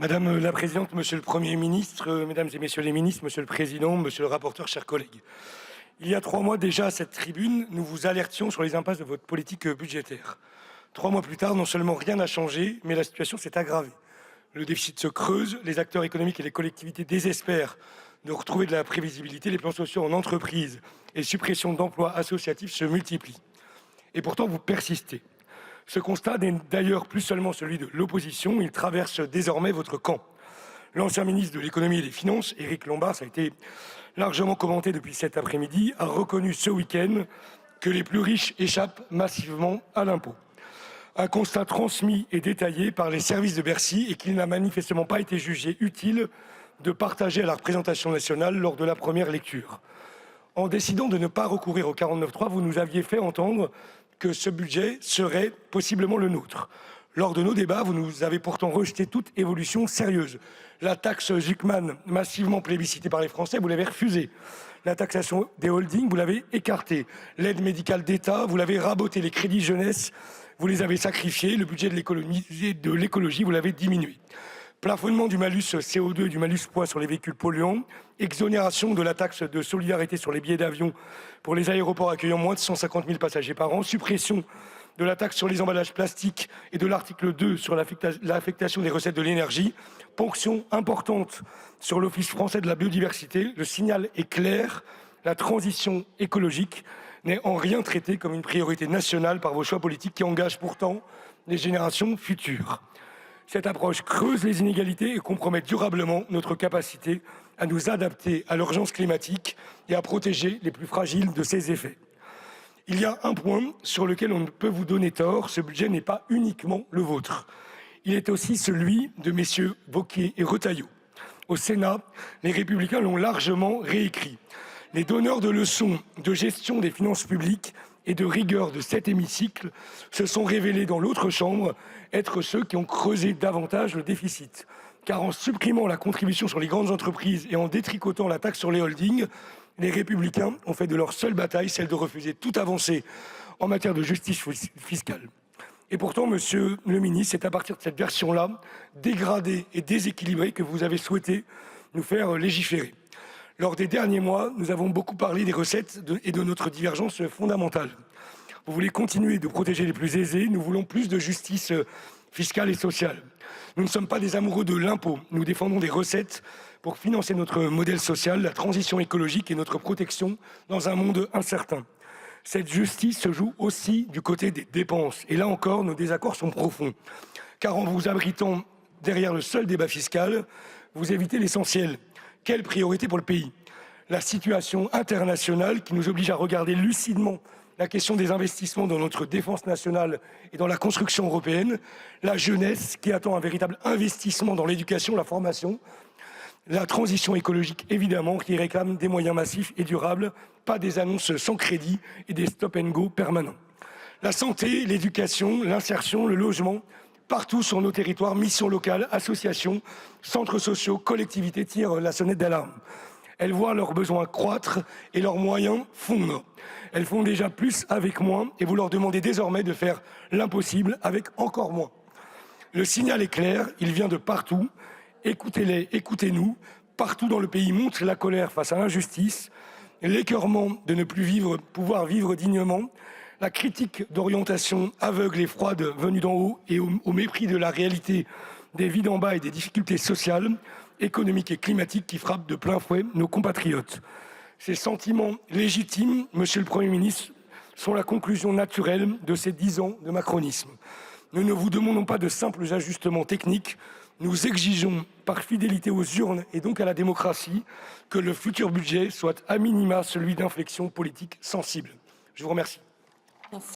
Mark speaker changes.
Speaker 1: Madame la présidente, monsieur le Premier ministre, mesdames et messieurs les ministres, monsieur le président, monsieur le rapporteur, chers collègues. Il y a 3 mois déjà à cette tribune, nous vous alertions sur les impasses de votre politique budgétaire. 3 mois plus tard, non seulement rien n'a changé, mais la situation s'est aggravée. Le déficit se creuse, les acteurs économiques et les collectivités désespèrent de retrouver de la prévisibilité, les plans sociaux en entreprise et suppression d'emplois associatifs se multiplient. Et pourtant, vous persistez. Ce constat n'est d'ailleurs plus seulement celui de l'opposition, il traverse désormais votre camp. L'ancien ministre de l'économie et des finances, Éric Lombard, ça a été largement commenté depuis cet après-midi, a reconnu ce week-end que les plus riches échappent massivement à l'impôt. Un constat transmis et détaillé par les services de Bercy et qu'il n'a manifestement pas été jugé utile de partager à la représentation nationale lors de la première lecture. En décidant de ne pas recourir au 49.3, vous nous aviez fait entendre que ce budget serait possiblement le nôtre. Lors de nos débats, vous nous avez pourtant rejeté toute évolution sérieuse. La taxe Zuckman, massivement plébiscitée par les Français, vous l'avez refusée. La taxation des holdings, vous l'avez écartée. L'aide médicale d'État, vous l'avez rabotée. Les crédits jeunesse, vous les avez sacrifiés. Le budget de l'écologie, vous l'avez diminué. Plafonnement du malus CO2 et du malus poids sur les véhicules polluants, exonération de la taxe de solidarité sur les billets d'avion pour les aéroports accueillant moins de 150 000 passagers par an, suppression de la taxe sur les emballages plastiques et de l'article 2 sur l'affectation des recettes de l'énergie, ponction importante sur l'Office français de la biodiversité. Le signal est clair, la transition écologique n'est en rien traitée comme une priorité nationale par vos choix politiques qui engagent pourtant les générations futures. Cette approche creuse les inégalités et compromet durablement notre capacité à nous adapter à l'urgence climatique et à protéger les plus fragiles de ses effets. Il y a un point sur lequel on ne peut vous donner tort, ce budget n'est pas uniquement le vôtre. Il est aussi celui de messieurs Wauquiez et Retailleau. Au Sénat, les Républicains l'ont largement réécrit. Les donneurs de leçons de gestion des finances publiques et de rigueur de cet hémicycle se sont révélés dans l'autre chambre être ceux qui ont creusé davantage le déficit. Car en supprimant la contribution sur les grandes entreprises et en détricotant la taxe sur les holdings, les Républicains ont fait de leur seule bataille celle de refuser toute avancée en matière de justice fiscale. Et pourtant, monsieur le ministre, c'est à partir de cette version-là, dégradée et déséquilibrée, que vous avez souhaité nous faire légiférer. Lors des derniers mois, nous avons beaucoup parlé des recettes et de notre divergence fondamentale. Vous voulez continuer de protéger les plus aisés, nous voulons plus de justice fiscale et sociale. Nous ne sommes pas des amoureux de l'impôt, nous défendons des recettes pour financer notre modèle social, la transition écologique et notre protection dans un monde incertain. Cette justice se joue aussi du côté des dépenses. Et là encore, nos désaccords sont profonds. Car en vous abritant derrière le seul débat fiscal, vous évitez l'essentiel. Quelle priorité pour le pays? La situation internationale qui nous oblige à regarder lucidement la question des investissements dans notre défense nationale et dans la construction européenne, la jeunesse qui attend un véritable investissement dans l'éducation, la formation, la transition écologique évidemment qui réclame des moyens massifs et durables, pas des annonces sans crédit et des stop-and-go permanents. La santé, l'éducation, l'insertion, le logement, partout sur nos territoires, missions locales, associations, centres sociaux, collectivités tirent la sonnette d'alarme. Elles voient leurs besoins croître et leurs moyens fondre. Elles font déjà plus avec moins et vous leur demandez désormais de faire l'impossible avec encore moins. Le signal est clair, il vient de partout. Écoutez-les, écoutez-nous. Partout dans le pays monte la colère face à l'injustice, l'écœurement de ne plus pouvoir vivre dignement, la critique d'orientation aveugle et froide venue d'en haut et au mépris de la réalité des vies d'en bas et des difficultés sociales, économiques et climatiques qui frappent de plein fouet nos compatriotes. Ces sentiments légitimes, monsieur le Premier ministre, sont la conclusion naturelle de ces 10 ans de macronisme. Nous ne vous demandons pas de simples ajustements techniques, nous exigeons, par fidélité aux urnes et donc à la démocratie, que le futur budget soit à minima celui d'inflexions politiques sensibles. Je vous remercie.